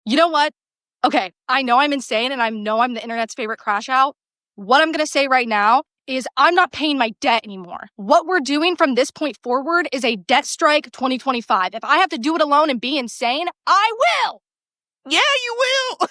You know what? Okay, I know I'm insane and I know I'm the internet's favorite crash out. What I'm going to say right now is I'm not paying my debt anymore. What we're doing from this point forward is a debt strike 2025. If I have to do it alone and be insane, I will. Yeah, you will.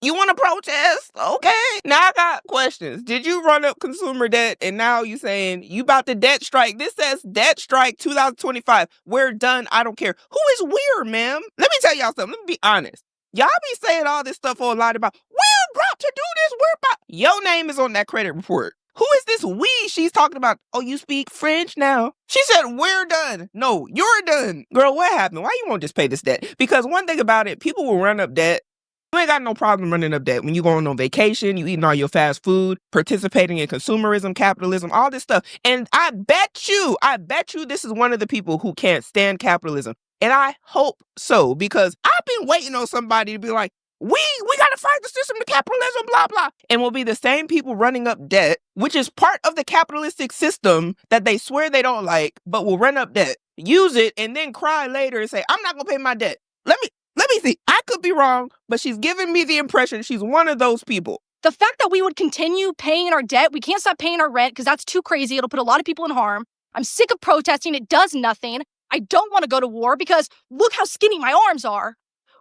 You want to protest? Okay. Now I got questions. Did you run up consumer debt and now you saying you about to debt strike? This says debt strike 2025. We're done. I don't care. Who is weird, ma'am? Let me tell y'all something. Let me be honest. Y'all be saying all this stuff online about, we're about to do this. We're about. Your name is on that credit report. Who is this we she's talking about? Oh, you speak French now? She said, we're done. No, you're done. Girl, what happened? Why you won't just pay this debt? Because one thing about it, people will run up debt. You ain't got no problem running up debt when you going on vacation, you eating all your fast food, participating in consumerism, capitalism, all this stuff. And I bet you this is one of the people who can't stand capitalism. And I hope so, because I've been waiting on somebody to be like, we got to fight the system to capitalism, blah, blah. And will be the same people running up debt, which is part of the capitalistic system that they swear they don't like, but will run up debt, use it, and then cry later and say, I'm not going to pay my debt. Let me see. I could be wrong, but she's giving me the impression she's one of those people. The fact that we would continue paying our debt, we can't stop paying our rent because that's too crazy. It'll put a lot of people in harm. I'm sick of protesting. It does nothing. I don't want to go to war because look how skinny my arms are.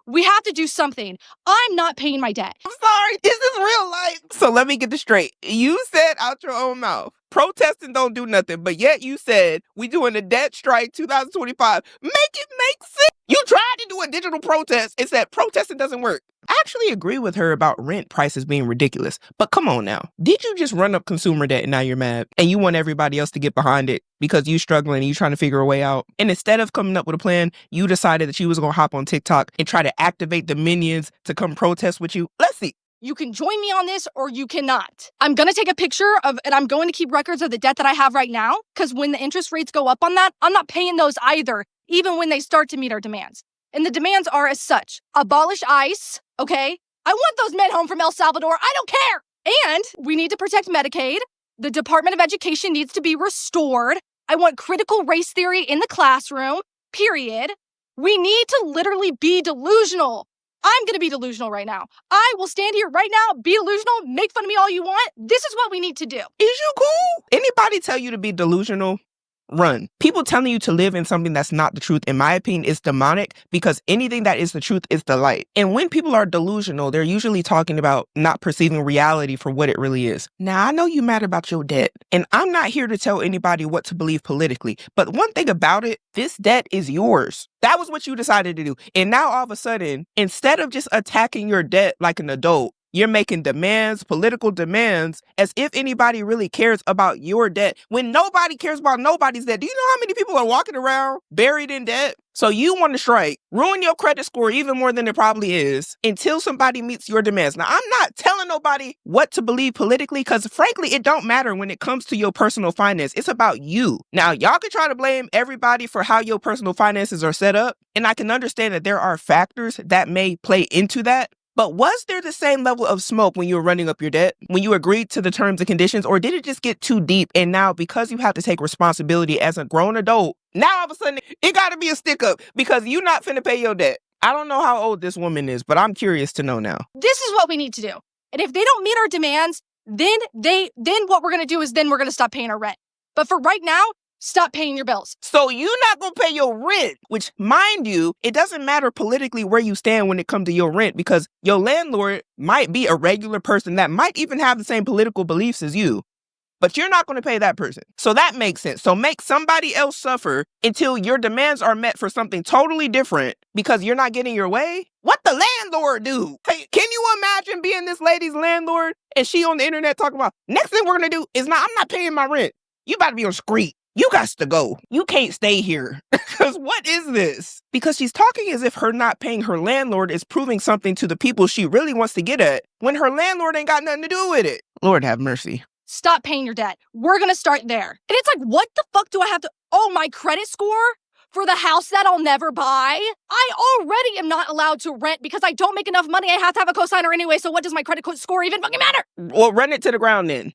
We have to do something. I'm not paying my debt. I'm sorry. Is this real life? So let me get this straight. You said out your own mouth, protesting don't do nothing, but yet you said we doing a debt strike 2025. Make it make sense. You tried to do a digital protest and said protesting doesn't work. I actually agree with her about rent prices being ridiculous. But come on now. Did you just run up consumer debt and now you're mad? And you want everybody else to get behind it because you struggling and you trying to figure a way out? And instead of coming up with a plan, you decided that you was going to hop on TikTok and try to activate the minions to come protest with you? Let's see. You can join me on this or you cannot. I'm going to take a picture of, and I'm going to keep records of the debt that I have right now, because when the interest rates go up on that, I'm not paying those either, even when they start to meet our demands. And the demands are as such: abolish ICE, okay? I want those men home from El Salvador. I don't care. And we need to protect Medicaid. The Department of Education needs to be restored. I want critical race theory in the classroom, period. We need to literally be delusional. I'm going to be delusional right now. I will stand here right now, be delusional, make fun of me all you want. This is what we need to do. Is you cool? Anybody tell you to be delusional? Run. People telling you to live in something that's not the truth, in my opinion, is demonic, because anything that is the truth is the light. And when people are delusional, they're usually talking about not perceiving reality for what it really is. Now, I know you mad about your debt, and I'm not here to tell anybody what to believe politically, but one thing about it, this debt is yours. That was what you decided to do. And now all of a sudden, instead of just attacking your debt like an adult, you're making demands, political demands, as if anybody really cares about your debt, when nobody cares about nobody's debt. Do you know how many people are walking around buried in debt? So you want to strike, ruin your credit score even more than it probably is, until somebody meets your demands. Now, I'm not telling nobody what to believe politically, because frankly, it don't matter when it comes to your personal finance. It's about you. Now, y'all can try to blame everybody for how your personal finances are set up, and I can understand that there are factors that may play into that. But was there the same level of smoke when you were running up your debt, when you agreed to the terms and conditions, or did it just get too deep? And now, because you have to take responsibility as a grown adult, now all of a sudden it got to be a stick up because you're not finna pay your debt. I don't know how old this woman is, but I'm curious to know now. This is what we need to do. And if they don't meet our demands, then what we're going to do is then we're going to stop paying our rent. But for right now, stop paying your bills. So you're not going to pay your rent, which, mind you, it doesn't matter politically where you stand when it comes to your rent, because your landlord might be a regular person that might even have the same political beliefs as you, but you're not going to pay that person. So that makes sense. So make somebody else suffer until your demands are met for something totally different because you're not getting your way. What the landlord do? Hey, can you imagine being this lady's landlord and she on the internet talking about, next thing we're going to do is I'm not paying my rent. You about to be on street. You got to go. You can't stay here. Because what is this? Because she's talking as if her not paying her landlord is proving something to the people she really wants to get at, when her landlord ain't got nothing to do with it. Lord have mercy. Stop paying your debt. We're going to start there. And it's like, what the fuck do I have to... Oh, my credit score? For the house that I'll never buy? I already am not allowed to rent because I don't make enough money. I have to have a cosigner anyway, so what does my credit score even fucking matter? Well, run it to the ground then.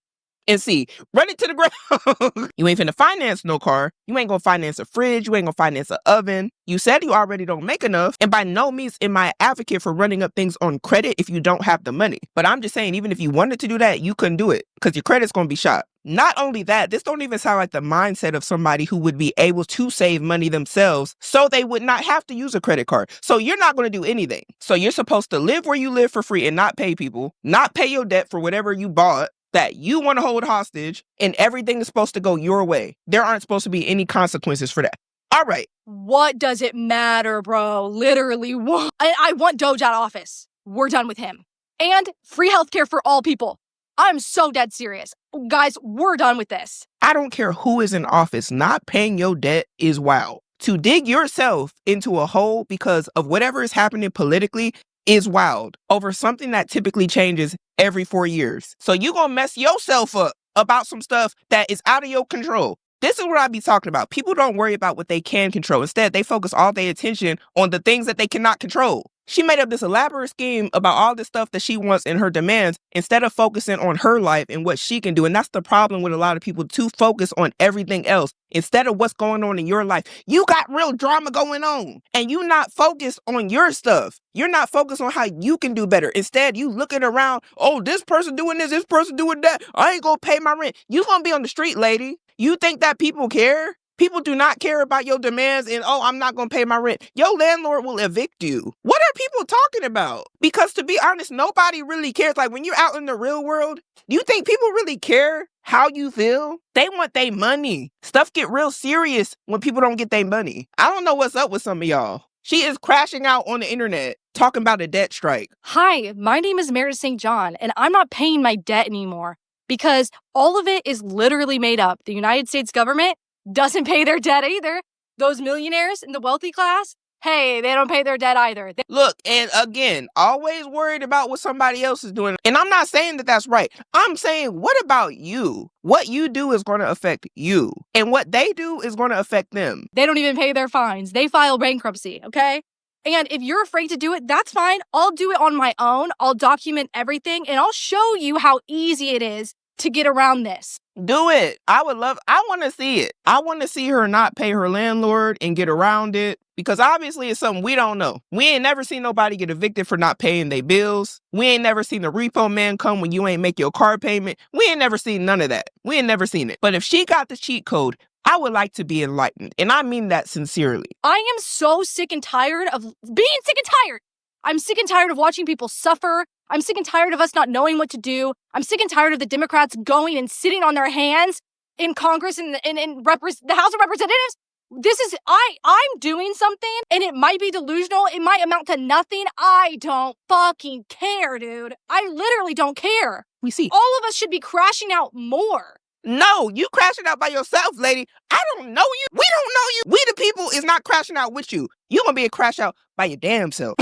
and C. Run it to the ground. You ain't finna finance no car. You ain't gonna finance a fridge. You ain't gonna finance an oven. You said you already don't make enough. And by no means am I an advocate for running up things on credit if you don't have the money. But I'm just saying, even if you wanted to do that, you couldn't do it because your credit's gonna be shot. Not only that, this don't even sound like the mindset of somebody who would be able to save money themselves so they would not have to use a credit card. So you're not going to do anything. So you're supposed to live where you live for free and not pay people, not pay your debt for whatever you bought that you want to hold hostage, and everything is supposed to go your way. There aren't supposed to be any consequences for that. All right. What does it matter, bro? Literally, what? I want Doge out of office. We're done with him. And free healthcare for all people. I'm so dead serious. Guys, we're done with this. I don't care who is in office. Not paying your debt is wild. To dig yourself into a hole because of whatever is happening politically is wild over something that typically changes every 4 years. So you gonna mess yourself up about some stuff that is out of your control. This is what I be talking about. People don't worry about what they can control. Instead, they focus all their attention on the things that they cannot control. She made up this elaborate scheme about all the stuff that she wants in her demands instead of focusing on her life and what she can do. And that's the problem with a lot of people, to focus on everything else instead of what's going on in your life. You got real drama going on and you not focused on your stuff. You're not focused on how you can do better. Instead, you looking around, oh, this person doing this person doing that. I ain't gonna pay my rent. You gonna be on the street, lady. You think that people care? People do not care about your demands and, oh, I'm not going to pay my rent. Your landlord will evict you. What are people talking about? Because to be honest, nobody really cares. Like when you're out in the real world, do you think people really care how you feel? They want their money. Stuff get real serious when people don't get their money. I don't know what's up with some of y'all. She is crashing out on the internet talking about a debt strike. Hi, my name is Meredith St. John, and I'm not paying my debt anymore because all of it is literally made up. The United States government doesn't pay their debt either. Those millionaires in the wealthy class, hey, they don't pay their debt either. Look, and again, always worried about what somebody else is doing. And I'm not saying that that's right. I'm saying, what about you? What you do is going to affect you. And what they do is going to affect them. They don't even pay their fines. They file bankruptcy, okay? And if you're afraid to do it, that's fine. I'll do it on my own. I'll document everything, and I'll show you how easy it is to get around this. Do it. I want to see it. I want to see her not pay her landlord and get around it, because obviously it's something we don't know. We ain't never seen nobody get evicted for not paying their bills. We ain't never seen the repo man come when you ain't make your car payment. We ain't never seen none of that. We ain't never seen it. But if she got the cheat code, I would like to be enlightened. And I mean that sincerely. I am so sick and tired of being sick and tired. I'm sick and tired of watching people suffer. I'm sick and tired of us not knowing what to do. I'm sick and tired of the Democrats going and sitting on their hands in Congress and the House of Representatives. I'm doing something, and it might be delusional. It might amount to nothing. I don't fucking care, dude. I literally don't care. We see. All of us should be crashing out more. No, you crashing out by yourself, lady. I don't know you. We don't know you. We the people is not crashing out with you. You gonna be a crash out by your damn self.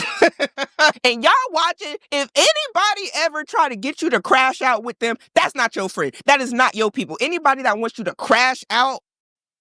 And y'all watching, if anybody ever try to get you to crash out with them, that's not your friend. That is not your people. Anybody that wants you to crash out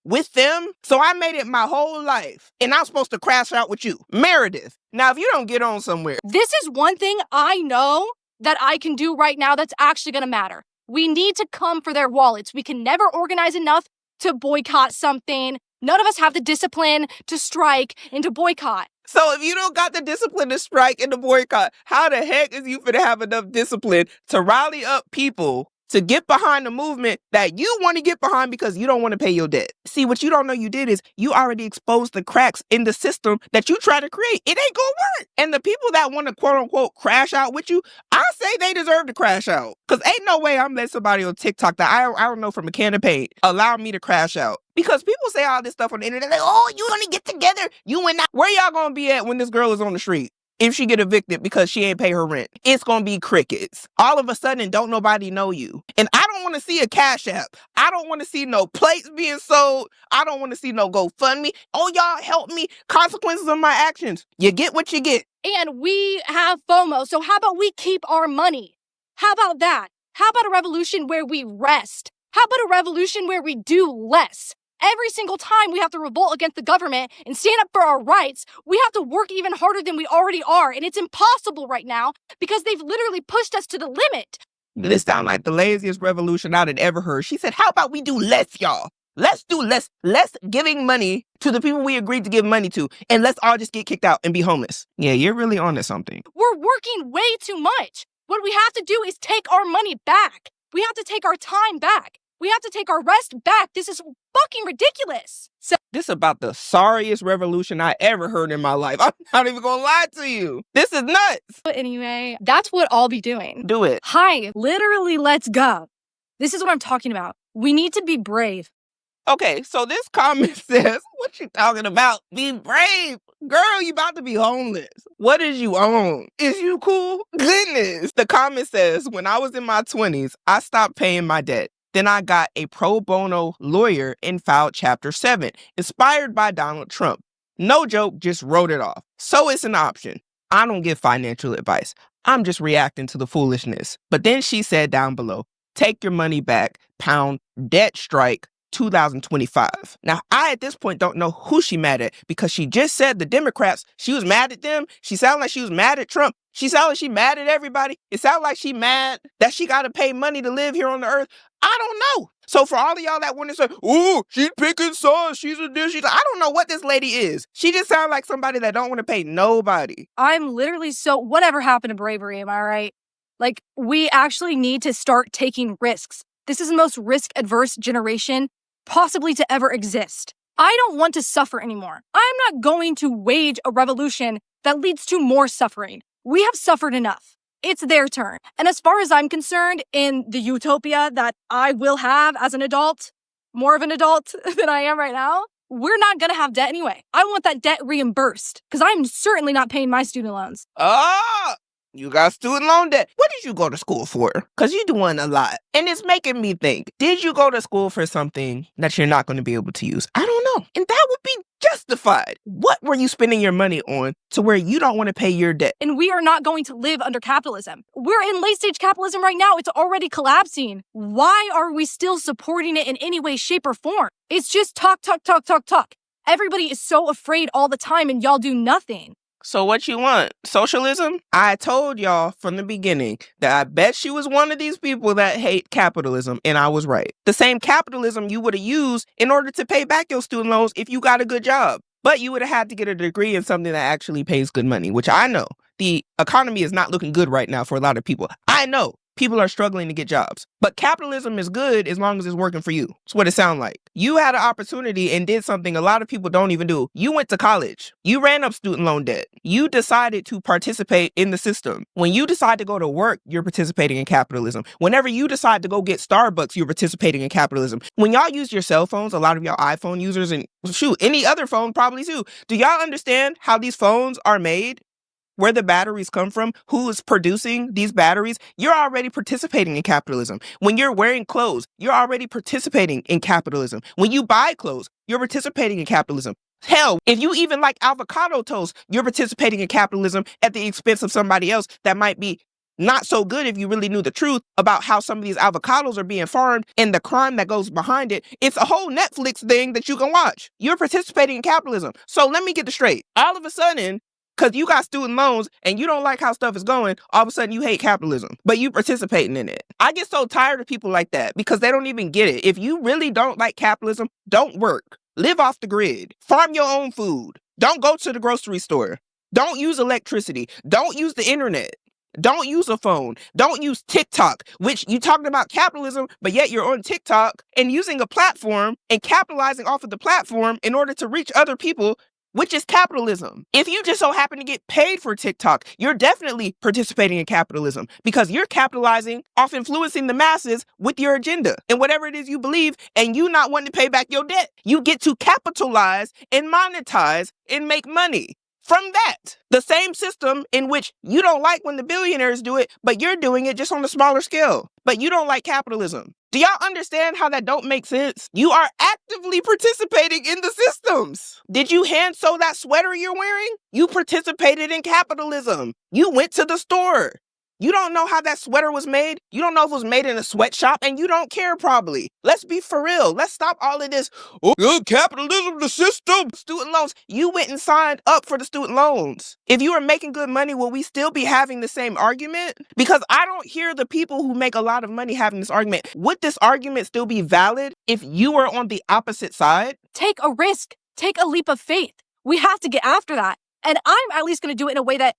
with them. So I made it my whole life, and I'm supposed to crash out with you, Meredith. Now, if you don't get on somewhere. This is one thing I know that I can do right now that's actually gonna matter. We need to come for their wallets. We can never organize enough to boycott something. None of us have the discipline to strike and to boycott. So if you don't got the discipline to strike and to boycott, how the heck is you finna have enough discipline to rally up people to get behind the movement that you want to get behind because you don't want to pay your debt? See, what you don't know you did is you already exposed the cracks in the system that you try to create. It ain't gonna work. And the people that want to quote unquote crash out with you, I say they deserve to crash out. Because ain't no way I'm letting somebody on TikTok that I don't know from a can of paint allow me to crash out. Because people say all this stuff on the internet, like, oh, you gonna get together, you and I. Where y'all gonna be at when this girl is on the street? If she get evicted because she ain't pay her rent, it's gonna be crickets. All of a sudden, don't nobody know you. And I don't want to see a Cash App. I don't want to see no plates being sold. I don't want to see no GoFundMe. Oh, y'all help me. Consequences of my actions. You get what you get. And we have FOMO, so how about we keep our money? How about that? How about a revolution where we rest? How about a revolution where we do less? Every single time we have to revolt against the government and stand up for our rights, we have to work even harder than we already are. And it's impossible right now because they've literally pushed us to the limit. This sounds like the laziest revolution I'd have ever heard. She said, how about we do less, y'all? Let's do less. Less giving money to the people we agreed to give money to, and let's all just get kicked out and be homeless. Yeah, you're really onto something. We're working way too much. What we have to do is take our money back. We have to take our time back. We have to take our rest back. This is fucking ridiculous. So this is about the sorriest revolution I ever heard in my life. I'm not even gonna lie to you. This is nuts. But anyway, that's what I'll be doing. Do it. Hi, literally, let's go. This is what I'm talking about. We need to be brave. Okay, so this comment says, what you talking about? Be brave. Girl, you about to be homeless. What is you own? Is you cool? Goodness. The comment says, when I was in my 20s, I stopped paying my debt. Then I got a pro bono lawyer and filed Chapter 7, inspired by Donald Trump. No joke, just wrote it off. So it's an option. I don't give financial advice. I'm just reacting to the foolishness. But then she said down below, take your money back, pound, debt strike, 2025. Now, I at this point don't know who she mad at because she just said the Democrats, she was mad at them. She sounded like she was mad at Trump. She sounded like she mad at everybody. It sounded like she mad that she got to pay money to live here on the earth. I don't know. So for all of y'all that want to say, ooh, she's picking sauce, she's a dish, I don't know what this lady is. She just sounds like somebody that don't want to pay nobody. I'm literally whatever happened to bravery, am I right? Like, we actually need to start taking risks. This is the most risk-adverse generation possibly to ever exist. I don't want to suffer anymore. I'm not going to wage a revolution that leads to more suffering. We have suffered enough. It's their turn. And as far as I'm concerned, in the utopia that I will have as an adult, more of an adult than I am right now, we're not going to have debt anyway. I want that debt reimbursed because I'm certainly not paying my student loans. You got student loan debt. What did you go to school for? Because you're doing a lot. And it's making me think, did you go to school for something that you're not going to be able to use? I don't know. And that would be justified. What were you spending your money on to where you don't want to pay your debt? And we are not going to live under capitalism. We're in late-stage capitalism right now. It's already collapsing. Why are we still supporting it in any way, shape, or form? It's just talk, talk, talk, talk, talk. Everybody is so afraid all the time and y'all do nothing. So what you want? Socialism? I told y'all from the beginning that I bet she was one of these people that hate capitalism, and I was right. The same capitalism you would have used in order to pay back your student loans if you got a good job. But you would have had to get a degree in something that actually pays good money, which I know. The economy is not looking good right now for a lot of people. I know. People are struggling to get jobs. But capitalism is good as long as it's working for you. That's what it sounds like. You had an opportunity and did something a lot of people don't even do. You went to college. You ran up student loan debt. You decided to participate in the system. When you decide to go to work, you're participating in capitalism. Whenever you decide to go get Starbucks, you're participating in capitalism. When y'all use your cell phones, a lot of y'all iPhone users and shoot, any other phone probably too. Do y'all understand how these phones are made? Where the batteries come from, who is producing these batteries, you're already participating in capitalism. When you're wearing clothes, you're already participating in capitalism. When you buy clothes, you're participating in capitalism. Hell, if you even like avocado toast, you're participating in capitalism at the expense of somebody else that might be not so good if you really knew the truth about how some of these avocados are being farmed and the crime that goes behind it. It's a whole Netflix thing that you can watch. You're participating in capitalism. So let me get this straight. All of a sudden, because you got student loans and you don't like how stuff is going, all of a sudden you hate capitalism, but you participating in it. I get so tired of people like that because they don't even get it. If you really don't like capitalism, don't work. Live off the grid. Farm your own food. Don't go to the grocery store. Don't use electricity. Don't use the internet. Don't use a phone. Don't use TikTok, which you talking about capitalism, but yet you're on TikTok and using a platform and capitalizing off of the platform in order to reach other people, which is capitalism. If you just so happen to get paid for TikTok, you're definitely participating in capitalism because you're capitalizing off influencing the masses with your agenda and whatever it is you believe, and you not wanting to pay back your debt. You get to capitalize and monetize and make money from that. The same system in which you don't like when the billionaires do it, but you're doing it just on a smaller scale. But you don't like capitalism. Do y'all understand how that don't make sense? You are actively participating in the systems. Did you hand sew that sweater you're wearing? You participated in capitalism. You went to the store. You don't know how that sweater was made. You don't know if it was made in a sweatshop, and you don't care probably. Let's be for real. Let's stop all of this. Oh, capitalism, the system, student loans. You went and signed up for the student loans. If you were making good money, will we still be having the same argument? Because I don't hear the people who make a lot of money having this argument. Would this argument still be valid if you were on the opposite side? Take a risk. Take a leap of faith. We have to get after that. And I'm at least going to do it in a way that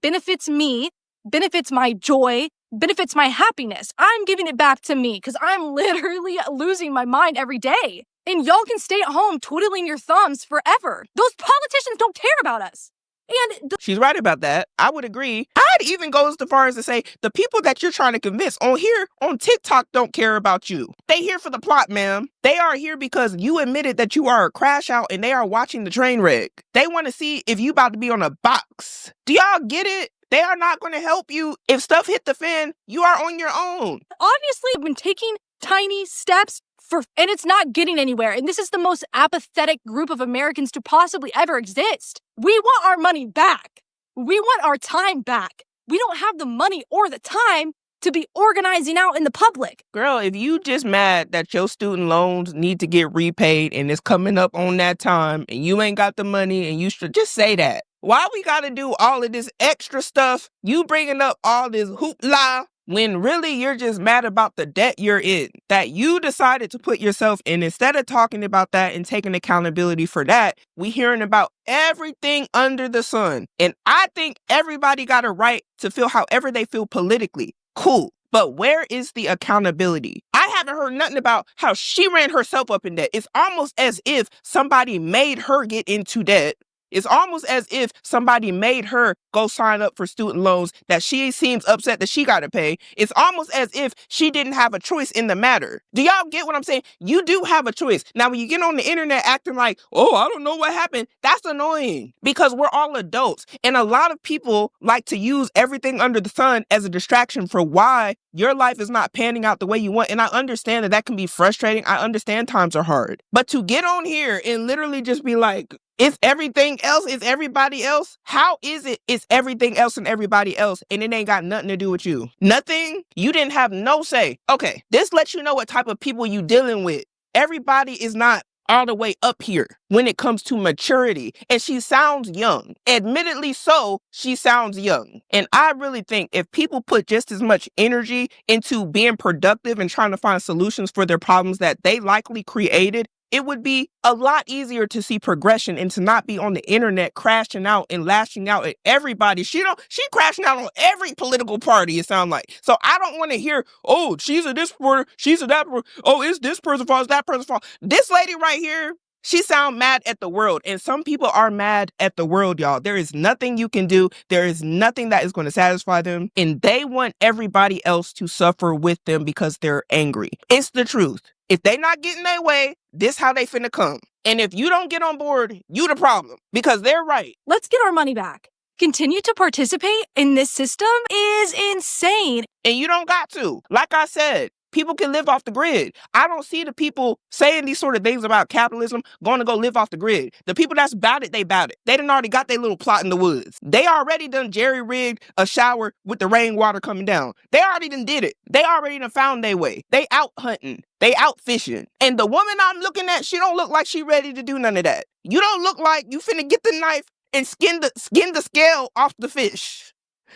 benefits me, benefits my joy, benefits my happiness. I'm giving it back to me because I'm literally losing my mind every day. And y'all can stay at home twiddling your thumbs forever. Those politicians don't care about us. And she's right about that. I would agree. I'd even go as far as to say the people that you're trying to convince on here on TikTok don't care about you. They here for the plot, ma'am. They are here because you admitted that you are a crash out and they are watching the train wreck. They want to see if you about to be on a box. Do y'all get it? They are not going to help you. If stuff hit the fan, you are on your own. Obviously, I've been taking tiny steps and it's not getting anywhere. And this is the most apathetic group of Americans to possibly ever exist. We want our money back. We want our time back. We don't have the money or the time to be organizing out in the public. Girl, if you just mad that your student loans need to get repaid and it's coming up on that time and you ain't got the money and you should just say that. Why we gotta do all of this extra stuff? You bringing up all this hoopla when really you're just mad about the debt you're in, that you decided to put yourself in. Instead of talking about that and taking accountability for that, we hearing about everything under the sun. And I think everybody got a right to feel however they feel politically. Cool. But where is the accountability? I haven't heard nothing about how she ran herself up in debt. It's almost as if somebody made her get into debt. It's almost as if somebody made her go sign up for student loans that she seems upset that she got to pay. It's almost as if she didn't have a choice in the matter. Do y'all get what I'm saying? You do have a choice. Now, when you get on the internet acting like, oh, I don't know what happened, that's annoying because we're all adults. And a lot of people like to use everything under the sun as a distraction for why your life is not panning out the way you want. And I understand that can be frustrating. I understand times are hard. But to get on here and literally just be like, it's everything else, it's everybody else. How is it it's everything else and everybody else and it ain't got nothing to do with you? Nothing? You didn't have no say. Okay, this lets you know what type of people you dealing with. Everybody is not all the way up here when it comes to maturity. And she sounds young. Admittedly so, she sounds young. And I really think if people put just as much energy into being productive and trying to find solutions for their problems that they likely created, it would be a lot easier to see progression and to not be on the internet crashing out and lashing out at everybody. She crashing out on every political party, it sounds like. So I don't want to hear, oh, she's a this reporter, she's a that reporter, oh, is this person false, that person false. This lady right here, she sound mad at the world. And some people are mad at the world, y'all. There is nothing you can do. There is nothing that is going to satisfy them. And they want everybody else to suffer with them because they're angry. It's the truth. If they not getting their way, this how they finna come. And if you don't get on board, you the problem because they're right. Let's get our money back. Continue to participate in this system is insane. And you don't got to. Like I said, people can live off the grid. I don't see the people saying these sort of things about capitalism going to go live off the grid. The people that's about it, they about it. They done already got their little plot in the woods. They already done jerry-rigged a shower with the rainwater coming down. They already done did it. They already done found their way. They out hunting. They out fishing. And the woman I'm looking at, she don't look like she ready to do none of that. You don't look like you finna get the knife and skin the scale off the fish.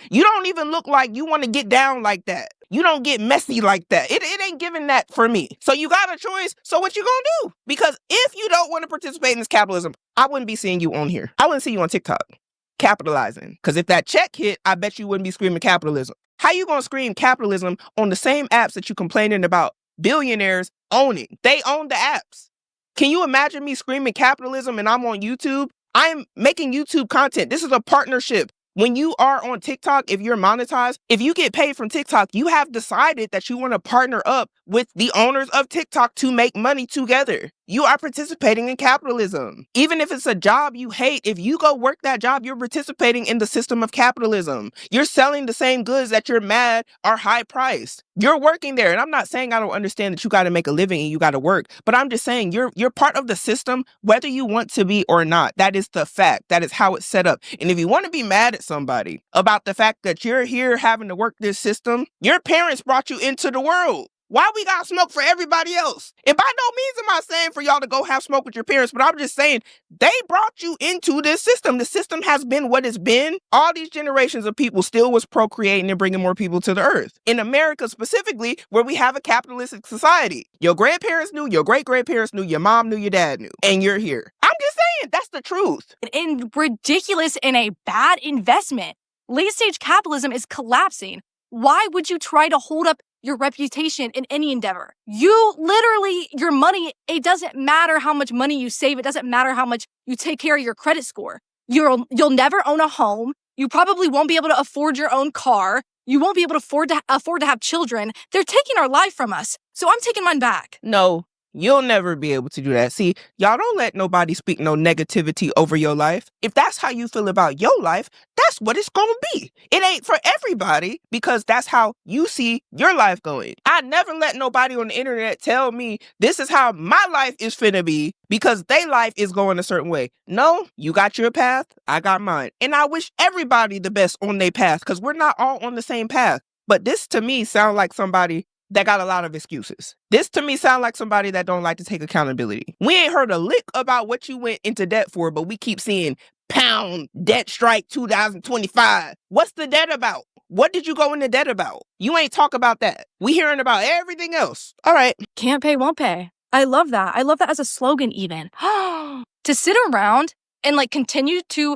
You don't even look like you want to get down like that. You don't get messy like that. It ain't giving that for me. So you got a choice. So what you gonna do? Because if you don't want to participate in this capitalism, I wouldn't be seeing you on here. I wouldn't see you on TikTok capitalizing. Because if that check hit, I bet you wouldn't be screaming capitalism. How you gonna scream capitalism on the same apps that you complaining about billionaires owning? They own the apps. Can you imagine me screaming capitalism and I'm on YouTube? I'm making YouTube content. This is a partnership. When you are on TikTok, if you're monetized, if you get paid from TikTok, you have decided that you want to partner up with the owners of TikTok to make money together. you are participating in capitalism. Even if it's a job you hate, if you go work that job, you're participating in the system of capitalism. You're selling the same goods that you're mad are high priced. You're working there. And I'm not saying I don't understand that you got to make a living and you got to work, but I'm just saying you're part of the system, whether you want to be or not. That is the fact. That is how it's set up. And if you want to be mad at somebody about the fact that you're here having to work this system, your parents brought you into the world. Why we got smoke for everybody else? And by no means am I saying for y'all to go have smoke with your parents, but I'm just saying they brought you into this system. The system has been what it's been. All these generations of people still was procreating and bringing more people to the earth. In America specifically, where we have a capitalistic society. Your grandparents knew, your great-grandparents knew, your mom knew, your dad knew, and you're here. I'm just saying, that's the truth. And ridiculous and a bad investment. Late-stage capitalism is collapsing. Why would you try to hold up your reputation in any endeavor? You literally, your money, it doesn't matter how much money you save. It doesn't matter how much you take care of your credit score. You'll never own a home. You probably won't be able to afford your own car. You won't be able to afford to have children. They're taking our life from us. So I'm taking mine back. No, you'll never be able to do that. See, y'all don't let nobody speak no negativity over your life. If that's how you feel about your life, that's what it's gonna be. It ain't for everybody because that's how you see your life going. I never let nobody on the internet tell me this is how my life is finna be because their life is going a certain way. No, you got your path, I got mine. And I wish everybody the best on their path because we're not all on the same path. But this to me sounds like somebody that got a lot of excuses. This to me sound like somebody that don't like to take accountability. We ain't heard a lick about what you went into debt for, but we keep seeing pound debt strike 2025. What's the debt about? What did you go into debt about? You ain't talk about that. We hearing about everything else. All right. Can't pay, won't pay. I love that. I love that as a slogan even. To sit around and continue to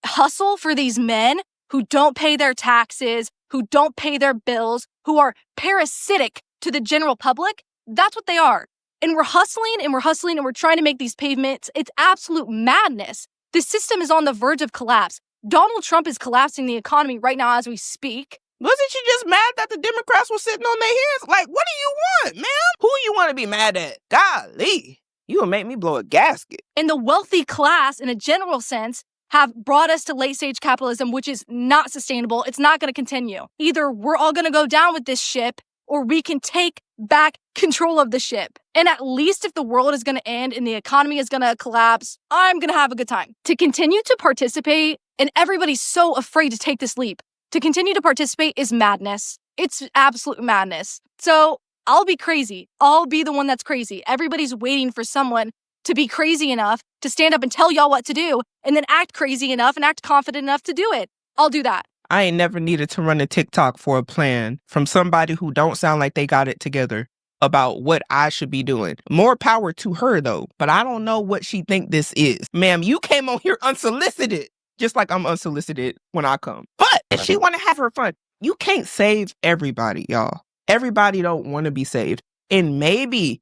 hustle for these men who don't pay their taxes, who don't pay their bills, who are parasitic to the general public, that's what they are. And we're hustling and we're trying to make these pavements. It's absolute madness. The system is on the verge of collapse. Donald Trump is collapsing the economy right now as we speak. Wasn't she just mad that the Democrats were sitting on their hands? Like, what do you want, ma'am? Who you want to be mad at? Golly, you will make me blow a gasket. And the wealthy class, in a general sense, have brought us to late-stage capitalism, which is not sustainable. It's not going to continue. Either we're all going to go down with this ship, or we can take back control of the ship. And at least if the world is going to end and the economy is going to collapse, I'm going to have a good time. To continue to participate, and everybody's so afraid to take this leap, to continue to participate is madness. It's absolute madness. So I'll be crazy. I'll be the one that's crazy. Everybody's waiting for someone to be crazy enough to stand up and tell y'all what to do, and then act crazy enough and act confident enough to do it. I'll do that. I ain't never needed to run a TikTok for a plan from somebody who don't sound like they got it together about what I should be doing. More power to her, though, but I don't know what she think this is. Ma'am, you came on here unsolicited, just like I'm unsolicited when I come. But if she want to have her fun, you can't save everybody, y'all. Everybody don't want to be saved. And maybe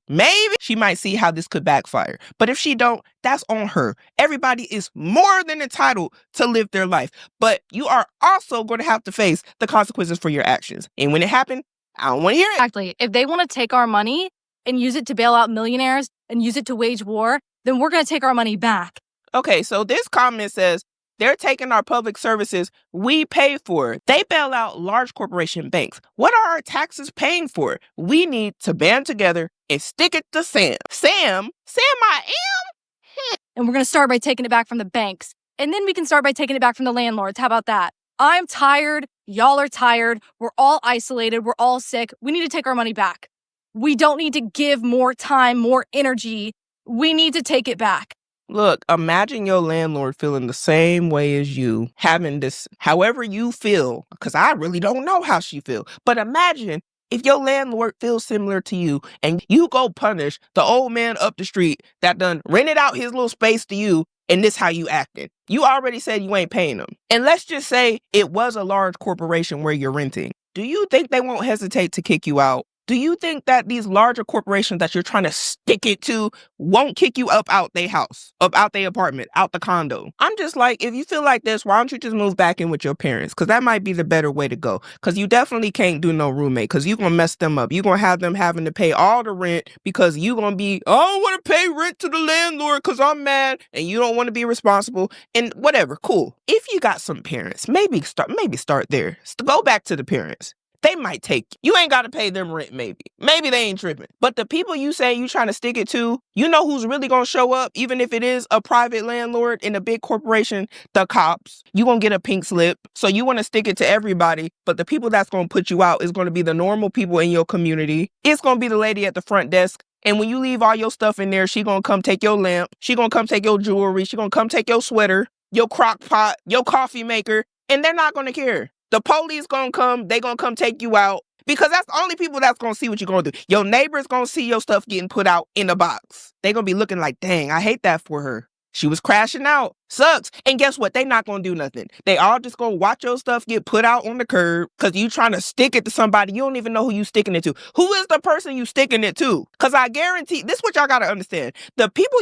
she might see how this could backfire. But if she don't, that's on her. Everybody is more than entitled to live their life. But you are also going to have to face the consequences for your actions. And when it happens, I don't want to hear it. Exactly. If they want to take our money and use it to bail out millionaires and use it to wage war, then we're going to take our money back. Okay, so this comment says, they're taking our public services we pay for. They bail out large corporation banks. What are our taxes paying for? We need to band together and stick it to Sam. Sam I am? And we're going to start by taking it back from the banks. And then we can start by taking it back from the landlords. How about that? I'm tired. Y'all are tired. We're all isolated. We're all sick. We need to take our money back. We don't need to give more time, more energy. We need to take it back. Look, imagine your landlord feeling the same way as you, having this, however you feel, because I really don't know how she feels. But imagine if your landlord feels similar to you and you go punish the old man up the street that done rented out his little space to you, and this how you acting. You already said you ain't paying them. And let's just say it was a large corporation where you're renting. Do you think they won't hesitate to kick you out? Do you think that these larger corporations that you're trying to stick it to won't kick you up out their house, up out their apartment, out the condo? I'm just like, if you feel like this, why don't you just move back in with your parents? Because that might be the better way to go. Because you definitely can't do no roommate, because you're going to mess them up. You're going to have them having to pay all the rent because you're going to be, I don't want to pay rent to the landlord because I'm mad, and you don't want to be responsible, and whatever. Cool. If you got some parents, maybe start there. Go back to the parents. They might take you. You ain't got to pay them rent, maybe. Maybe they ain't tripping. But the people you say you trying to stick it to, you know who's really going to show up, even if it is a private landlord in a big corporation? The cops. You going to get a pink slip. So you want to stick it to everybody, but the people that's going to put you out is going to be the normal people in your community. It's going to be the lady at the front desk. And when you leave all your stuff in there, she going to come take your lamp. She going to come take your jewelry. She going to come take your sweater, your crock pot, your coffee maker, and they're not going to care. The police gonna come, they gonna come take you out, because that's the only people that's gonna see what you're gonna do. Your neighbor's gonna see your stuff getting put out in a box. They gonna be looking like, dang, I hate that for her. She was crashing out. Sucks. And guess what? They not gonna do nothing. They all just gonna watch your stuff get put out on the curb because you trying to stick it to somebody. You don't even know who you sticking it to. Who is the person you sticking it to? Because I guarantee, this is what y'all gotta understand. The people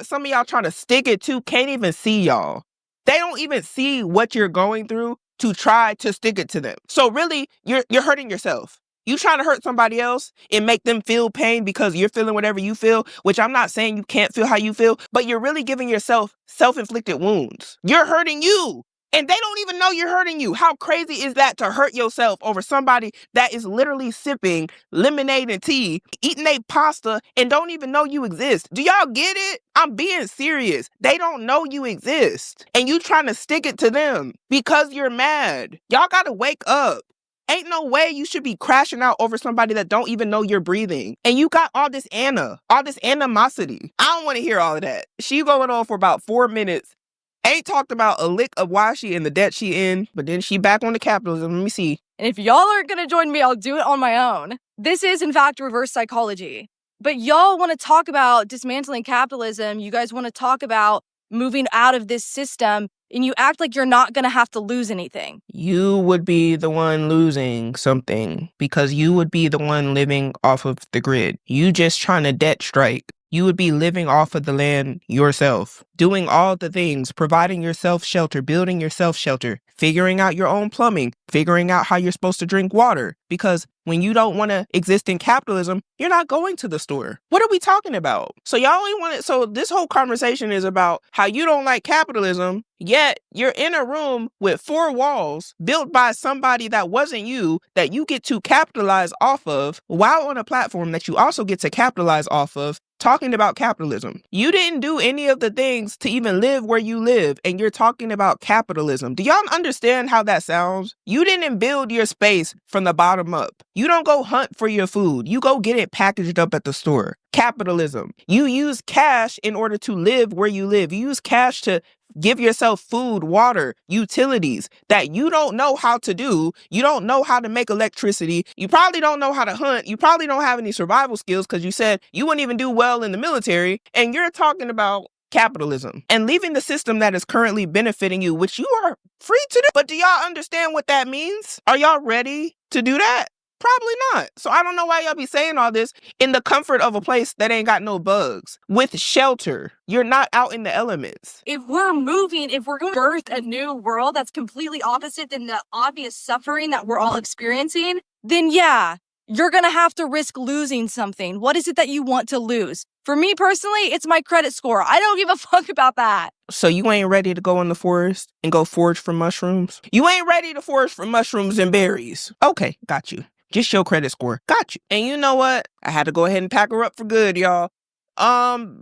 some of y'all trying to stick it to can't even see y'all. They don't even see what you're going through to try to stick it to them. So really, you're hurting yourself. You trying to hurt somebody else and make them feel pain because you're feeling whatever you feel, which I'm not saying you can't feel how you feel, but you're really giving yourself self-inflicted wounds. You're hurting you. And they don't even know you're hurting you. How crazy is that, to hurt yourself over somebody that is literally sipping lemonade and tea, eating a pasta, and don't even know you exist? Do y'all get it? I'm being serious. They don't know you exist. And you trying to stick it to them because you're mad. Y'all gotta wake up. Ain't no way you should be crashing out over somebody that don't even know you're breathing. And you got all this animosity. I don't want to hear all of that. She going on for about 4 minutes. Ain't talked about a lick of why she in the debt she in, but then she back on the capitalism. Let me see. And if y'all aren't gonna join me, I'll do it on my own. This is, in fact, reverse psychology. But y'all want to talk about dismantling capitalism. You guys want to talk about moving out of this system, and you act like you're not gonna have to lose anything. You would be the one losing something because you would be the one living off of the grid. You just trying to debt strike. You would be living off of the land yourself, doing all the things, providing yourself shelter, building yourself shelter, figuring out your own plumbing, figuring out how you're supposed to drink water. Because when you don't want to exist in capitalism, you're not going to the store. What are we talking about? So so this whole conversation is about how you don't like capitalism, yet you're in a room with 4 walls built by somebody that wasn't you, that you get to capitalize off of, while on a platform that you also get to capitalize off of, talking about capitalism. You didn't do any of the things to even live where you live, and you're talking about capitalism. Do y'all understand how that sounds? You didn't build your space from the bottom up. You don't go hunt for your food. You go get it packaged up at the store. Capitalism. You use cash in order to live where you live. You use cash to give yourself food, water, utilities that you don't know how to do. You don't know how to make electricity. You probably don't know how to hunt. You probably don't have any survival skills because you said you wouldn't even do well in the military. And you're talking about capitalism and leaving the system that is currently benefiting you, which you are free to do. But do y'all understand what that means? Are y'all ready to do that? Probably not. So I don't know why y'all be saying all this in the comfort of a place that ain't got no bugs, with shelter. You're not out in the elements. If we're going to birth a new world that's completely opposite than the obvious suffering that we're all experiencing, then yeah, you're going to have to risk losing something. What is it that you want to lose? For me personally, it's my credit score. I don't give a fuck about that. So you ain't ready to go in the forest and go forage for mushrooms? You ain't ready to forage for mushrooms and berries? Okay, got you. Just your credit score. Got you. And you know what? I had to go ahead and pack her up for good, y'all.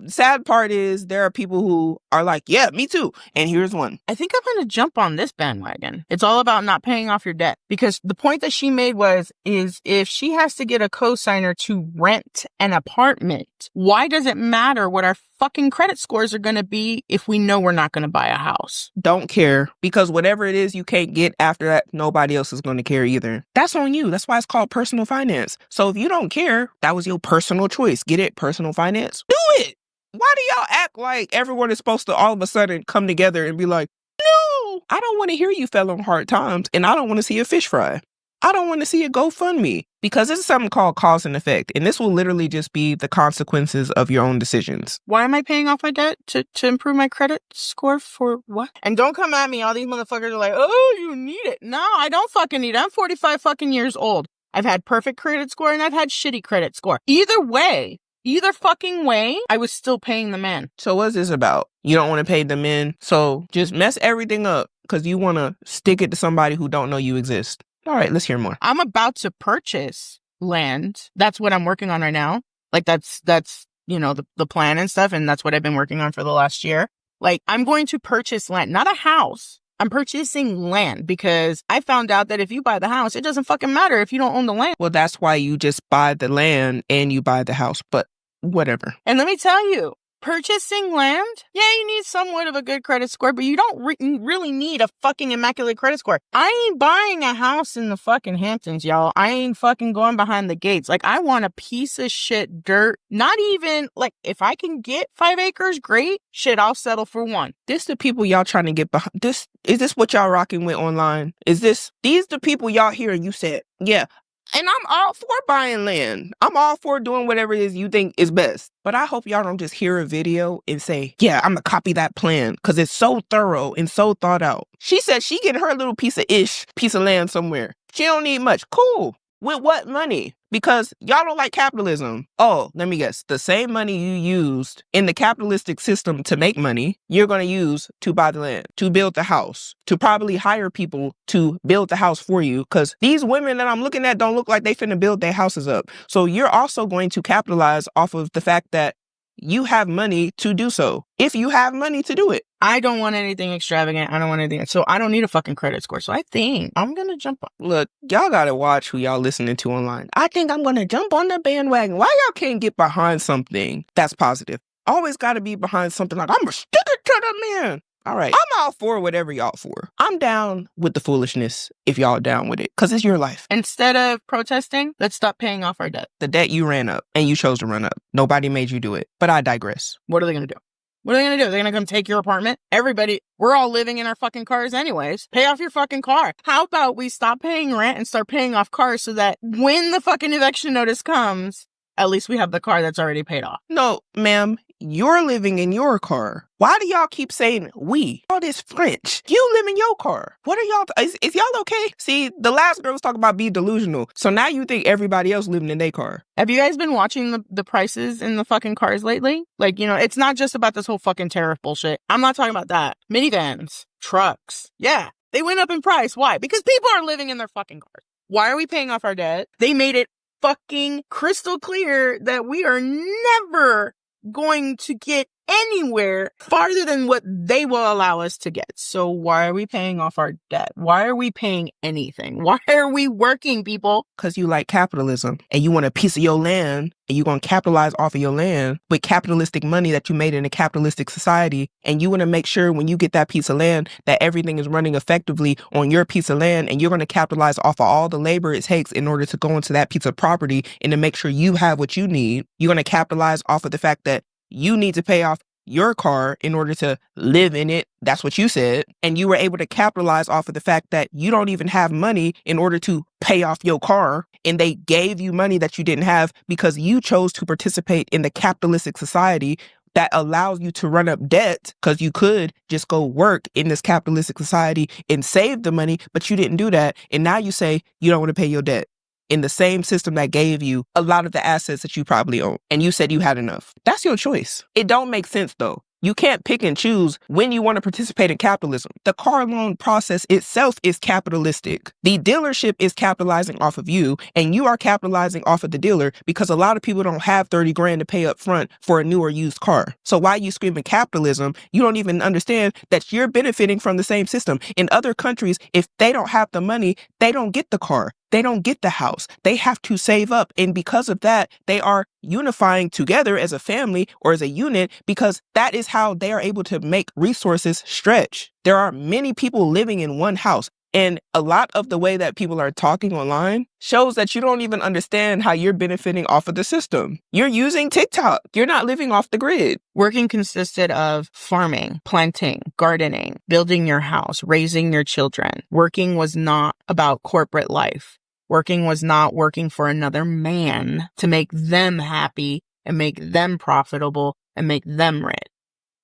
Sad part is there are people who are like, yeah, me too. And here's one. I think I'm going to jump on this bandwagon. It's all about not paying off your debt, because the point that she made is if she has to get a cosigner to rent an apartment, why does it matter what our fucking credit scores are going to be if we know we're not going to buy a house? Don't care, because whatever it is you can't get after that, nobody else is going to care either. That's on you. That's why it's called personal finance. So if you don't care, that was your personal choice. Get it? Personal finance? Do it. Why do y'all act like everyone is supposed to all of a sudden come together and be like, no, I don't want to hear you fell on hard times and I don't want to see a fish fry. I don't want to see a GoFundMe because this is something called cause and effect. And this will literally just be the consequences of your own decisions. Why am I paying off my debt? To improve my credit score for what? And don't come at me. All these motherfuckers are like, oh, you need it. No, I don't fucking need it. I'm 45 fucking years old. I've had perfect credit score and I've had shitty credit score. Either fucking way, I was still paying the man. So what's this about? You don't want to pay the men. So just mess everything up because you want to stick it to somebody who don't know you exist. All right, let's hear more. I'm about to purchase land. That's what I'm working on right now. Like that's the plan and stuff. And that's what I've been working on for the last year. Like I'm going to purchase land, not a house. I'm purchasing land because I found out that if you buy the house, it doesn't fucking matter if you don't own the land. Well, that's why you just buy the land and you buy the house, but whatever. And let me tell you, purchasing land, yeah, you need somewhat of a good credit score, but you don't really need a fucking immaculate credit score. I ain't buying a house in the fucking Hamptons, y'all. I ain't fucking going behind the gates. Like, I want a piece of shit dirt. Not even, like, if I can get 5 acres, great. Shit, I'll settle for 1. This the people y'all trying to get behind. Is this what y'all rocking with online? These the people y'all hear and you said, yeah. And I'm all for buying land. I'm all for doing whatever it is you think is best. But I hope y'all don't just hear a video and say, yeah, I'm going to copy that plan because it's so thorough and so thought out. She said she getting her little piece of land somewhere. She don't need much. Cool. With what money? Because y'all don't like capitalism. Oh, let me guess. The same money you used in the capitalistic system to make money, you're going to use to buy the land, to build the house, to probably hire people to build the house for you. Because these women that I'm looking at don't look like they finna build their houses up. So you're also going to capitalize off of the fact that you have money to do so. If you have money to do it. I don't want anything extravagant. I don't want anything. So I don't need a fucking credit score. So I think I'm going to jump on. Look, y'all got to watch who y'all listening to online. I think I'm going to jump on the bandwagon. Why y'all can't get behind something that's positive? Always got to be behind something like, I'm going to stick it to the man. All right. I'm all for whatever y'all for. I'm down with the foolishness if y'all down with it, because it's your life. Instead of protesting, let's stop paying off our debt. The debt you ran up and you chose to run up. Nobody made you do it. But I digress. What are they going to do? What are they going to do? They're going to come take your apartment? Everybody, we're all living in our fucking cars anyways. Pay off your fucking car. How about we stop paying rent and start paying off cars so that when the fucking eviction notice comes, at least we have the car that's already paid off. No, ma'am. You're living in your car. Why do y'all keep saying we? All this French. You live in your car. What are y'all? Is y'all okay? See, the last girl was talking about being delusional. So now you think everybody else living in their car. Have you guys been watching the prices in the fucking cars lately? Like, it's not just about this whole fucking tariff bullshit. I'm not talking about that. Minivans, trucks. Yeah, they went up in price. Why? Because people are living in their fucking cars. Why are we paying off our debt? They made it fucking crystal clear that we are never going to get anywhere farther than what they will allow us to get. So why are we paying off our debt? Why are we paying anything? Why are we working, people? Because you like capitalism and you want a piece of your land and you're going to capitalize off of your land with capitalistic money that you made in a capitalistic society. And you want to make sure when you get that piece of land that everything is running effectively on your piece of land, and you're going to capitalize off of all the labor it takes in order to go into that piece of property and to make sure you have what you need. You're going to capitalize off of the fact that you need to pay off your car in order to live in it. That's what you said. And you were able to capitalize off of the fact that you don't even have money in order to pay off your car. And they gave you money that you didn't have because you chose to participate in the capitalistic society that allows you to run up debt, because you could just go work in this capitalistic society and save the money, but you didn't do that. And now you say you don't want to pay your debt in the same system that gave you a lot of the assets that you probably own. And you said you had enough. That's your choice. It don't make sense though. You can't pick and choose when you want to participate in capitalism. The car loan process itself is capitalistic. The dealership is capitalizing off of you, and you are capitalizing off of the dealer because a lot of people don't have 30 grand to pay up front for a new or used car. So why you screaming capitalism? You don't even understand that you're benefiting from the same system. In other countries, if they don't have the money, they don't get the car. They don't get the house. They have to save up. And because of that, they are unifying together as a family or as a unit, because that is how they are able to make resources stretch. There are many people living in one house. And a lot of the way that people are talking online shows that you don't even understand how you're benefiting off of the system. You're using TikTok. You're not living off the grid. Working consisted of farming, planting, gardening, building your house, raising your children. Working was not about corporate life. Working was not working for another man to make them happy and make them profitable and make them rich.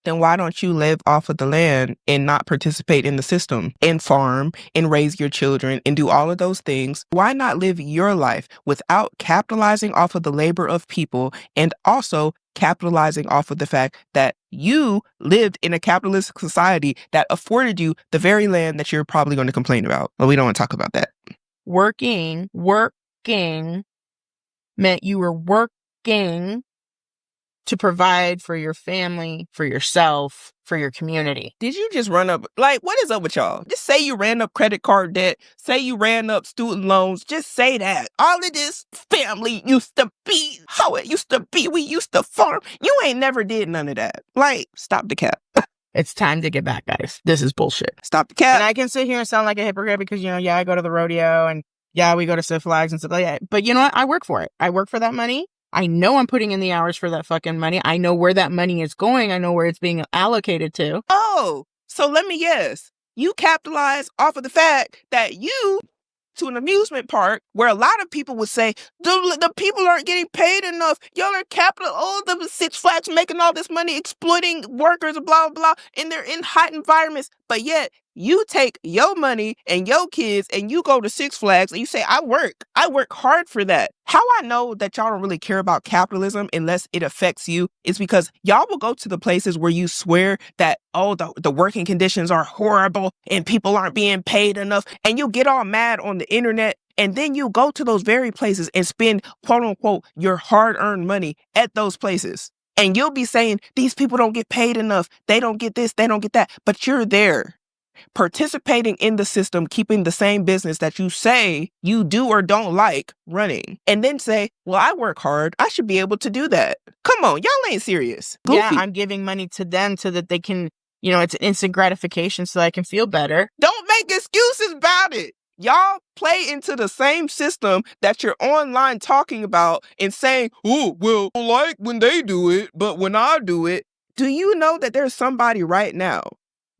Then why don't you live off of the land and not participate in the system and farm and raise your children and do all of those things? Why not live your life without capitalizing off of the labor of people and also capitalizing off of the fact that you lived in a capitalist society that afforded you the very land that you're probably going to complain about? But we don't want to talk about that. Working meant you were working to provide for your family, for yourself, for your community. Did you just run up? Like, what is up with y'all? Just say you ran up credit card debt. Say you ran up student loans. Just say that. All of this family used to be how it used to be. We used to farm. You ain't never did none of that. Like, stop the cap. It's time to get back, guys. This is bullshit. Stop the cap. And I can sit here and sound like a hypocrite because, yeah, I go to the rodeo and yeah, we go to Six Flags and stuff like that. But you know what? I work for it. I work for that money. I know I'm putting in the hours for that fucking money. I know where that money is going. I know where it's being allocated to. Oh, so let me guess. You capitalize off of the fact that you to an amusement park where a lot of people would say, the people aren't getting paid enough. Y'all are the Six Flags making all this money, exploiting workers, blah, blah, blah, and they're in hot environments. But yet you take your money and your kids and you go to Six Flags and you say, I work hard for that. How I know that y'all don't really care about capitalism unless it affects you is because y'all will go to the places where you swear that, oh, the working conditions are horrible and people aren't being paid enough. And you get all mad on the internet. And then you go to those very places and spend, quote unquote, your hard-earned money at those places. And you'll be saying, these people don't get paid enough. They don't get this. They don't get that. But you're there participating in the system, keeping the same business that you say you do or don't like running. And then say, well, I work hard. I should be able to do that. Come on, y'all ain't serious. Goofy. Yeah, I'm giving money to them so that they can, it's an instant gratification so I can feel better. Don't make excuses about it. Y'all play into the same system that you're online talking about and saying, oh, well, I don't like when they do it, but when I do it. Do you know that there's somebody right now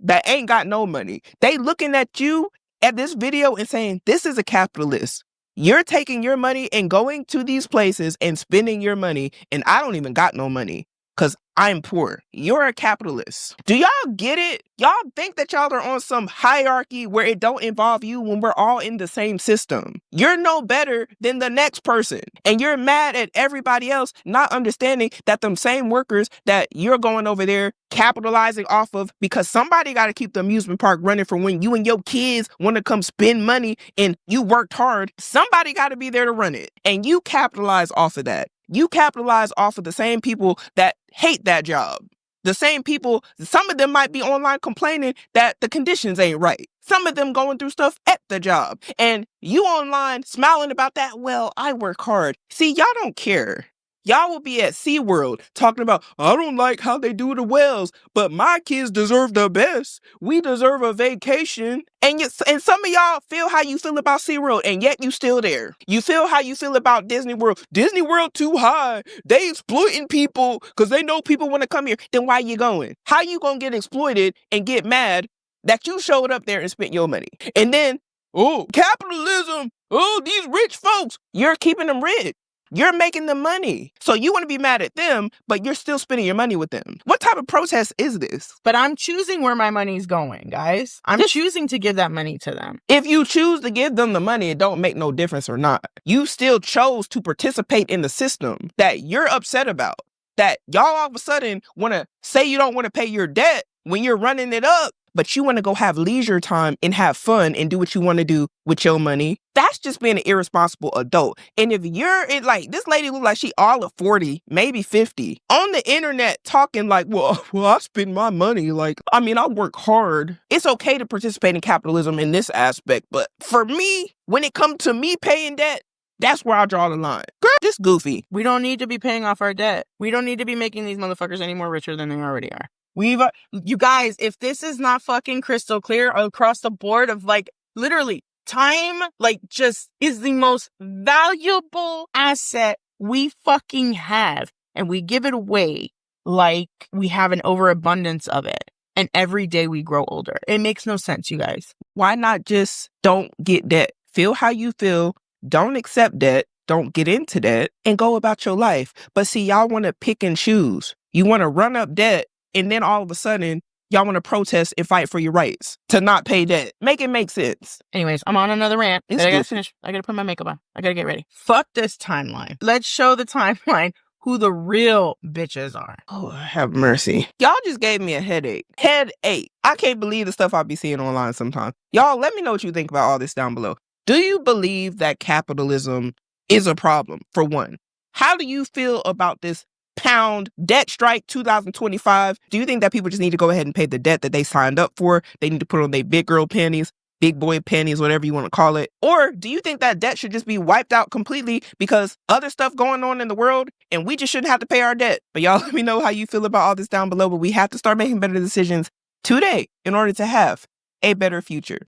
that ain't got no money? They looking at you at this video and saying, this is a capitalist. You're taking your money and going to these places and spending your money, and I don't even got no money because I'm poor. You're a capitalist. Do y'all get it? Y'all think that y'all are on some hierarchy where it don't involve you when we're all in the same system. You're no better than the next person. And you're mad at everybody else not understanding that them same workers that you're going over there capitalizing off of because somebody got to keep the amusement park running for when you and your kids want to come spend money and you worked hard. Somebody got to be there to run it. And you capitalize off of that. You capitalize off of the same people that hate that job. The same people, some of them might be online complaining that the conditions ain't right. Some of them going through stuff at the job. And you online smiling about that, well, I work hard. See, y'all don't care. Y'all will be at SeaWorld talking about, I don't like how they do the whales, but my kids deserve the best. We deserve a vacation. And some of y'all feel how you feel about SeaWorld, and yet you still there. You feel how you feel about Disney World. Disney World too high. They exploiting people because they know people want to come here. Then why you going? How you gonna get exploited and get mad that you showed up there and spent your money? And then, oh, capitalism. Oh, these rich folks. You're keeping them rich. You're making the money. So you want to be mad at them, but you're still spending your money with them. What type of protest is this? But I'm choosing where my money's going, guys. I'm choosing to give that money to them. If you choose to give them the money, it don't make no difference or not. You still chose to participate in the system that you're upset about. That y'all all of a sudden want to say you don't want to pay your debt when you're running it up, but you want to go have leisure time and have fun and do what you want to do with your money. That's just being an irresponsible adult. And if you're this lady look like she all of 40, maybe 50, on the internet talking like, well, I spend my money. I work hard. It's okay to participate in capitalism in this aspect. But for me, when it comes to me paying debt, that's where I draw the line. Girl, this goofy. We don't need to be paying off our debt. We don't need to be making these motherfuckers any more richer than they already are. You guys, if this is not fucking crystal clear across the board of literally time, just is the most valuable asset we fucking have. And we give it away like we have an overabundance of it. And every day we grow older. It makes no sense, you guys. Why not just don't get debt? Feel how you feel. don't accept debt, don't get into debt, and go about your life. But see, y'all want to pick and choose. You want to run up debt, and then all of a sudden, y'all want to protest and fight for your rights to not pay debt. Make it make sense. Anyways, I'm on another rant. It's I gotta good. finish. I gotta put my makeup on. I gotta get ready. Fuck this timeline. Let's show the timeline who the real bitches are. Oh, have mercy. Y'all just gave me a headache. Headache. I can't believe the stuff I'll be seeing online sometimes. Y'all, let me know what you think about all this down below. Do you believe that capitalism is a problem, for one? How do you feel about this pound debt strike 2025? Do you think that people just need to go ahead and pay the debt that they signed up for? They need to put on their big girl panties, big boy panties, whatever you want to call it? Or do you think that debt should just be wiped out completely because other stuff going on in the world and we just shouldn't have to pay our debt? But y'all let me know how you feel about all this down below. But we have to start making better decisions today in order to have a better future.